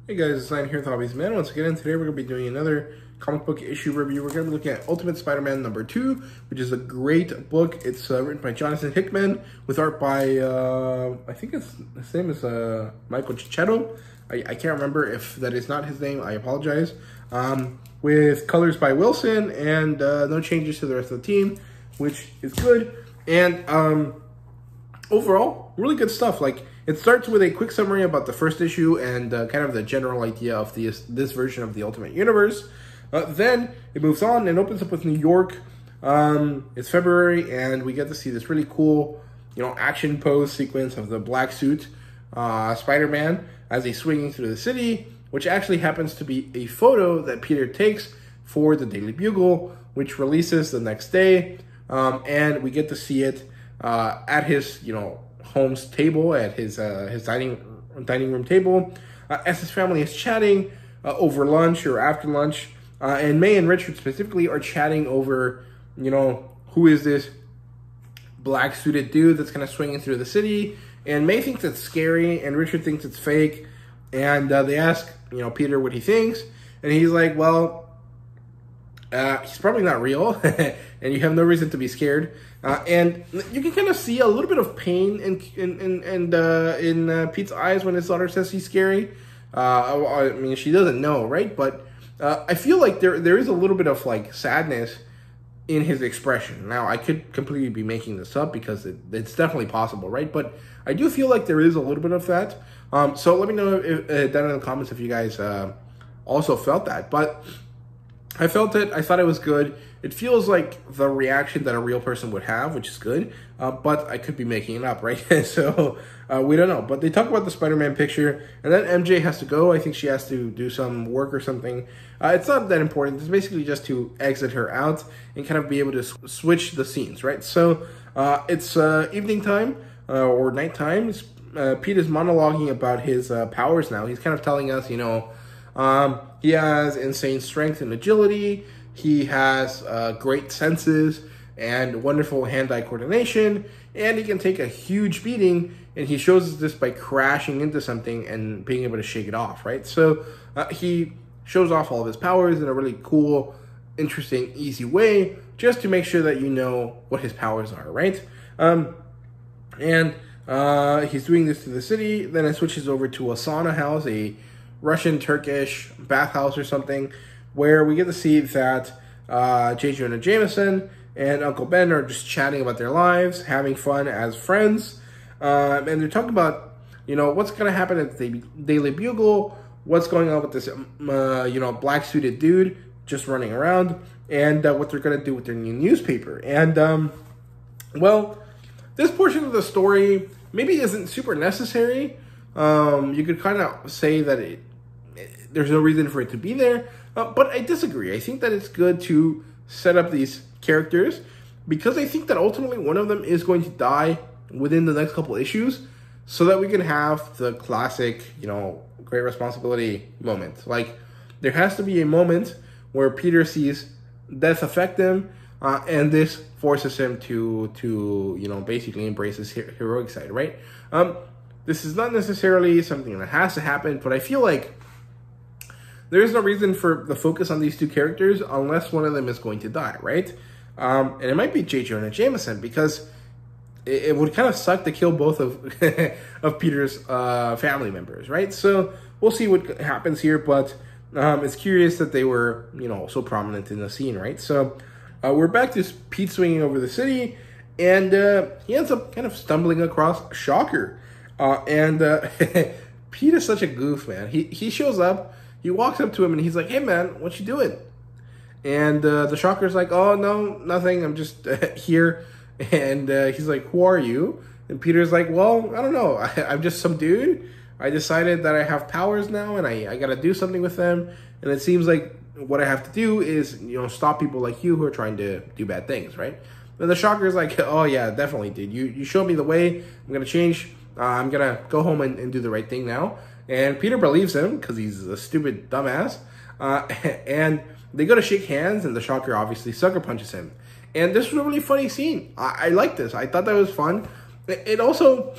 Hey guys, it's Ryan here with HobbiesofaMan. Once again, today we're going to be doing another comic book issue review. We're going to be looking at Ultimate Spider-Man #2, which is a great book. It's written by Jonathan Hickman with art by, I think his name is Michael Chichetto. I can't remember. If that is not his name, I apologize. With colors by Wilson and no changes to the rest of the team, which is good. And overall, really good stuff. Like, it starts with a quick summary about the first issue and kind of the general idea of this version of the Ultimate Universe. Then it moves on and opens up with New York. It's February, and we get to see this really cool, action pose sequence of the black suit Spider-Man as he's swinging through the city, which actually happens to be a photo that Peter takes for the Daily Bugle, which releases the next day. And we get to see it at his, home's table, at his dining room table, as his family is chatting over lunch or after lunch, and May and Richard specifically are chatting over, who is this black suited dude that's kind of swinging through the city, and May thinks it's scary, and Richard thinks it's fake, and they ask, Peter what he thinks, and he's like, well, he's probably not real, and you have no reason to be scared. And you can kind of see a little bit of pain in Pete's eyes when his daughter says he's scary. I mean, she doesn't know, right? But I feel like there is a little bit of like sadness in his expression. Now, I could completely be making this up because it's definitely possible, right? But I do feel like there is a little bit of that. So let me know if, down in the comments if you guys also felt that. But I felt it. I thought it was good. It feels like the reaction that a real person would have, which is good. But I could be making it up, right? So we don't know. But they talk about the Spider-Man picture, and then MJ has to go. I think she has to do some work or something. It's not that important. It's basically just to exit her out and kind of be able to switch the scenes, right? So it's evening time or nighttime. Pete is monologuing about his powers now. He's kind of telling us, he has insane strength and agility. He has great senses and wonderful hand-eye coordination. And he can take a huge beating. And he shows us this by crashing into something and being able to shake it off, right? So he shows off all of his powers in a really cool, interesting, easy way, just to make sure that you know what his powers are, right? And he's doing this to the city. Then it switches over to a sauna house, a Russian-Turkish bathhouse or something, where we get to see that J. Jonah Jameson and Uncle Ben are just chatting about their lives, having fun as friends, and they're talking about, what's going to happen at the Daily Bugle, what's going on with this, black-suited dude just running around, and what they're going to do with their new newspaper. And, well, this portion of the story maybe isn't super necessary. You could kind of say that there's no reason for it to be there, but I disagree. I think that it's good to set up these characters because I think that ultimately one of them is going to die within the next couple issues so that we can have the classic, great responsibility moment. Like, there has to be a moment where Peter sees death affect him, and this forces him to basically embrace his heroic side, right? This is not necessarily something that has to happen, but I feel like there is no reason for the focus on these two characters unless one of them is going to die, right? And it might be J. Jonah Jameson because it would kind of suck to kill both of of Peter's family members, right? So we'll see what happens here, but it's curious that they were, so prominent in the scene, right? So we're back to Pete swinging over the city, and he ends up kind of stumbling across Shocker. And Pete is such a goof, man. He shows up, he walks up to him, and he's like, hey, man, what you doing? And the Shocker's like, oh, no, nothing, I'm just here. And he's like, who are you? And Peter's like, well, I don't know, I'm just some dude. I decided that I have powers now, and I gotta do something with them. And it seems like what I have to do is, stop people like you who are trying to do bad things, right? And the Shocker's like, oh, yeah, definitely, dude. You showed me the way. I'm gonna change. I'm going to go home and do the right thing now. And Peter believes him because he's a stupid dumbass. And they go to shake hands, and the Shocker obviously sucker punches him. And this was a really funny scene. I like this. I thought that was fun. It also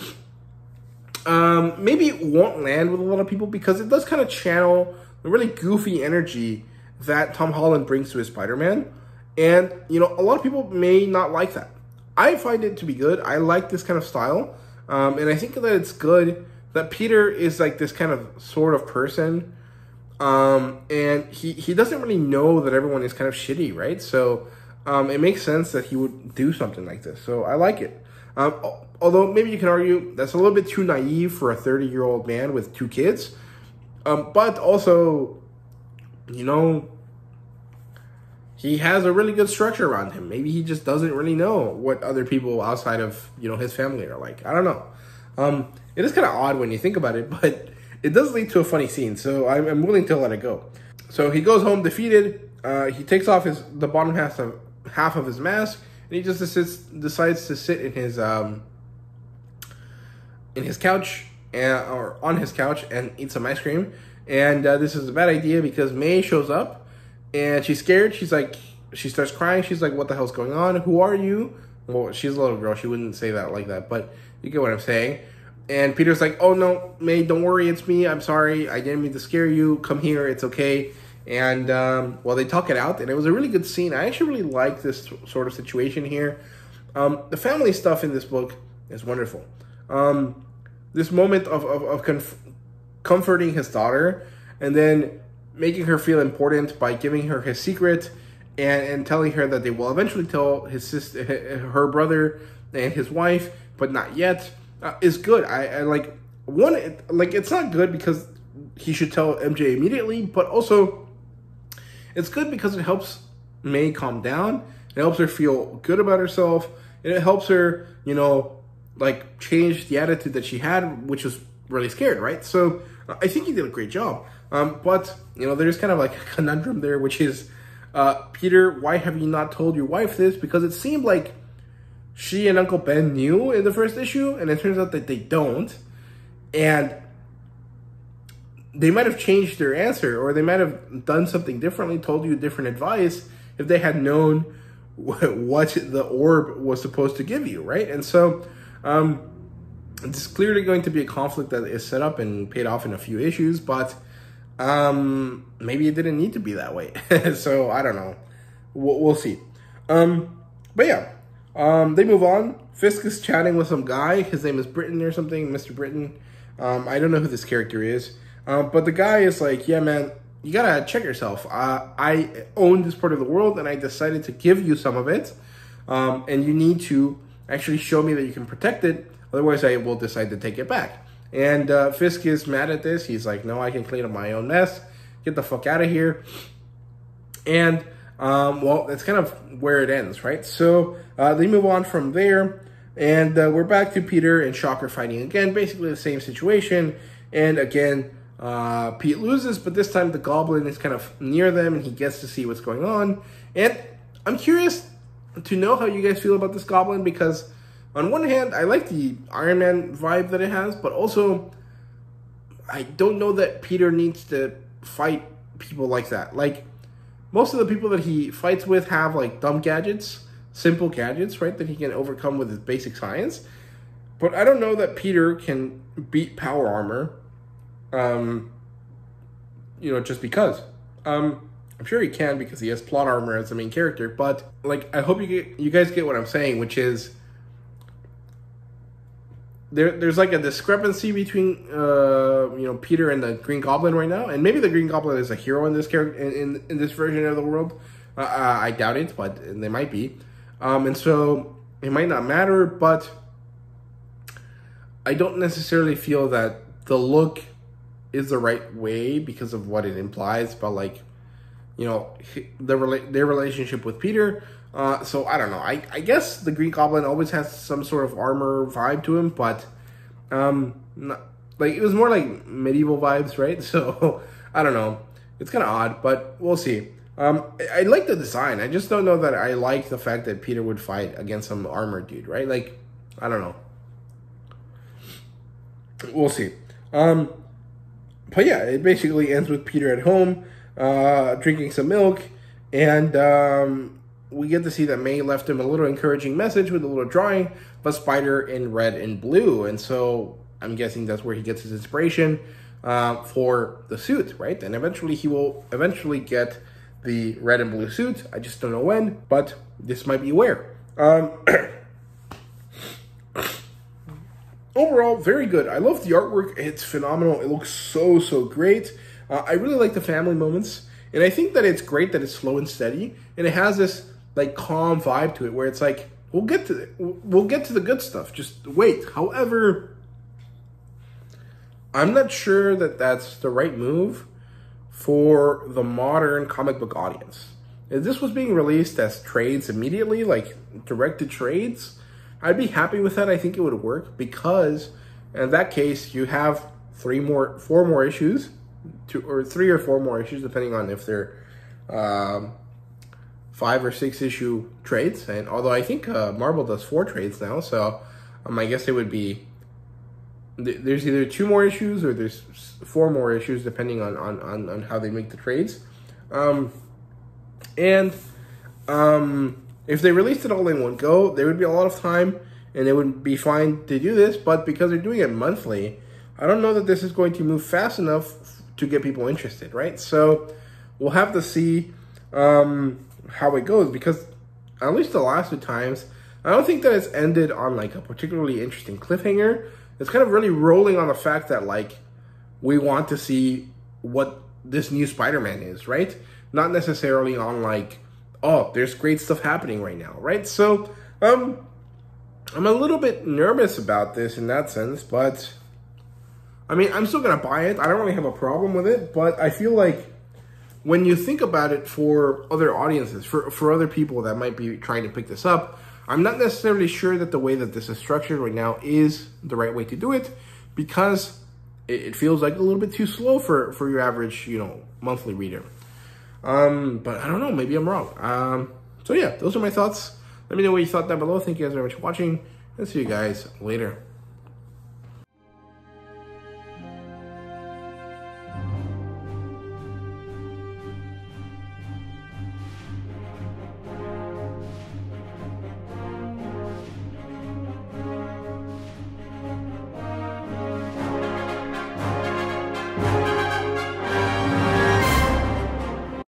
maybe it won't land with a lot of people because it does kind of channel the really goofy energy that Tom Holland brings to his Spider-Man. And, you know, a lot of people may not like that. I find it to be good. I like this kind of style. And I think that it's good that Peter is like this kind of sort of person. And he doesn't really know that everyone is kind of shitty, right? So it makes sense that he would do something like this. So I like it. Although maybe you can argue that's a little bit too naive for a 30-year-old man with 2 kids. But also, you know, he has a really good structure around him. Maybe he just doesn't really know what other people outside of, you know, his family are like. I don't know. It is kind of odd when you think about it, but it does lead to a funny scene. So I'm willing to let it go. So he goes home defeated. He takes off the bottom half of his mask, and he just decides to sit in his couch or on his couch and eat some ice cream. And this is a bad idea because May shows up. And she's scared. She starts crying. She's like, what the hell's going on? Who are you? Well, she's a little girl. She wouldn't say that like that, but you get what I'm saying. And Peter's like, oh, no, May, don't worry. It's me. I'm sorry. I didn't mean to scare you. Come here. It's okay. And, well, they talk it out. And it was a really good scene. I actually really like this sort of situation here. The family stuff in this book is wonderful. This moment of comforting his daughter and then making her feel important by giving her his secret and telling her that they will eventually tell his sister, her brother and his wife, but not yet, is good. I like it's not good because he should tell MJ immediately, but also it's good because it helps May calm down. It helps her feel good about herself. And it helps her, you know, like change the attitude that she had, which was really scared, right? So I think he did a great job. But, you know, there's kind of like a conundrum there, which is, Peter, why have you not told your wife this? Because it seemed like she and Uncle Ben knew in the first issue, and it turns out that they don't. And they might have changed their answer, or they might have done something differently, told you different advice, if they had known what the orb was supposed to give you, right? And so, it's clearly going to be a conflict that is set up and paid off in a few issues, but maybe it didn't need to be that way. So I don't know. We'll see. But yeah, they move on. Fisk is chatting with some guy. His name is Britton or something, Mr. Britton. I don't know who this character is. But the guy is like, yeah, man, you gotta check yourself. I own this part of the world, and I decided to give you some of it. And you need to actually show me that you can protect it. Otherwise, I will decide to take it back. And Fisk is mad at this. He's like, no, I can clean up my own mess. Get the fuck out of here. And, well, that's kind of where it ends, right? So they move on from there. And we're back to Peter and Shocker fighting again. Basically the same situation. And again, Pete loses. But this time the Goblin is kind of near them. And he gets to see what's going on. And I'm curious to know how you guys feel about this Goblin. Because on one hand, I like the Iron Man vibe that it has, but also I don't know that Peter needs to fight people like that. Like, most of the people that he fights with have, like, dumb gadgets, simple gadgets, right, that he can overcome with his basic science. But I don't know that Peter can beat power armor, you know, just because. I'm sure he can because he has plot armor as the main character, but, like, I hope you guys get what I'm saying, which is there's like a discrepancy between you know, Peter and the Green Goblin right now, and maybe the Green Goblin is a hero in this character in this version of the world. I doubt it, but they might be, and so it might not matter. But I don't necessarily feel that the look is the right way because of what it implies about, like, you know, their relationship with Peter. So I don't know. I guess the Green Goblin always has some sort of armor vibe to him, but not, like, it was more like medieval vibes, right? So I don't know. It's kind of odd, but we'll see. I like the design. I just don't know that I like the fact that Peter would fight against some armored dude, right? Like, I don't know. We'll see. But yeah, it basically ends with Peter at home, drinking some milk, and we get to see that May left him a little encouraging message with a little drawing of a spider in red and blue. And so I'm guessing that's where he gets his inspiration for the suit, right? And eventually he will get the red and blue suit. I just don't know when, but this might be where. Overall, very good. I love the artwork. It's phenomenal. It looks so, so great. I really like the family moments. And I think that it's great that it's slow and steady. And it has this like calm vibe to it where it's like, we'll get to the good stuff. Just wait. However, I'm not sure that that's the right move for the modern comic book audience. If this was being released as trades immediately, like directed trades, I'd be happy with that. I think it would work because in that case, you have 4 more issues, 3 or 4 more issues, depending on if they're 5 or 6 issue trades. And although I think Marvel does 4 trades now, so I guess it would be, there's either 2 more issues or there's 4 more issues, depending on how they make the trades. If they released it all in one go, there would be a lot of time and it would be fine to do this. But because they're doing it monthly, I don't know that this is going to move fast enough to get people interested, right? So we'll have to see how it goes, because at least the last 2 times, I don't think that it's ended on like a particularly interesting cliffhanger. It's kind of really rolling on the fact that like we want to see what this new Spider-Man is, right? Not necessarily on like, oh, there's great stuff happening right now, right? So I'm a little bit nervous about this in that sense, but I mean, I'm still gonna buy it. I don't really have a problem with it, but I feel like when you think about it for other audiences, for other people that might be trying to pick this up, I'm not necessarily sure that the way that this is structured right now is the right way to do it, because it feels like a little bit too slow for your average, you know, monthly reader. But I don't know, maybe I'm wrong. So yeah, those are my thoughts. Let me know what you thought down below. Thank you guys very much for watching, and see you guys later.